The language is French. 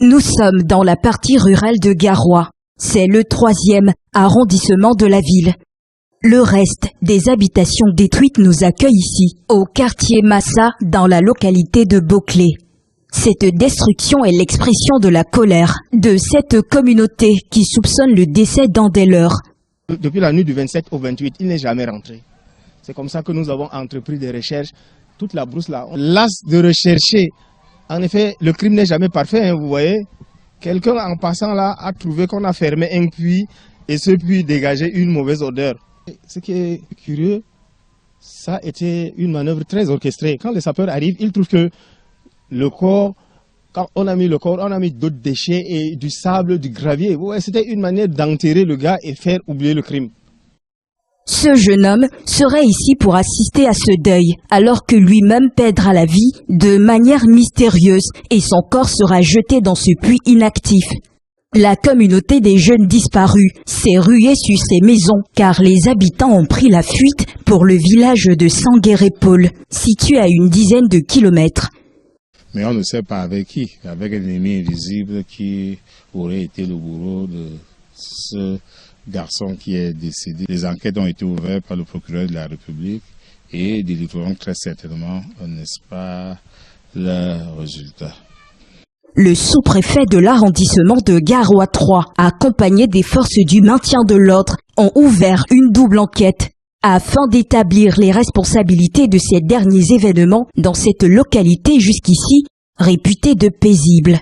Nous sommes dans la partie rurale de Garoua. C'est le 3e arrondissement de la ville. Le reste des habitations détruites nous accueille ici, au quartier Massa, dans la localité de Boclé. Cette destruction est l'expression de la colère de cette communauté qui soupçonne le décès d'un des leurs. Depuis la nuit du 27 au 28, il n'est jamais rentré. C'est comme ça que nous avons entrepris des recherches. Toute la brousse là, on lasse de rechercher. En effet, le crime n'est jamais parfait, hein, vous voyez. Quelqu'un en passant là a trouvé qu'on a fermé un puits et ce puits dégageait une mauvaise odeur. Ce qui est curieux, ça a été une manœuvre très orchestrée. Quand les sapeurs arrivent, ils trouvent que le corps, quand on a mis le corps, on a mis d'autres déchets et du sable, du gravier. Ouais, c'était une manière d'enterrer le gars et faire oublier le crime. Ce jeune homme serait ici pour assister à ce deuil, alors que lui-même perdra la vie de manière mystérieuse et son corps sera jeté dans ce puits inactif. La communauté des jeunes disparus s'est ruée sur ces maisons car les habitants ont pris la fuite pour le village de Sanguéré-Paul, situé à une dizaine de kilomètres. Mais on ne sait pas avec qui, avec un ennemi invisible qui aurait été le bourreau de ce garçon qui est décédé. Les enquêtes ont été ouvertes par le procureur de la République et délivrer très certainement, n'est-ce pas, le résultat. Le sous-préfet de l'arrondissement de Garoua 3, accompagné des forces du maintien de l'ordre, ont ouvert une double enquête afin d'établir les responsabilités de ces derniers événements dans cette localité jusqu'ici réputée de paisible.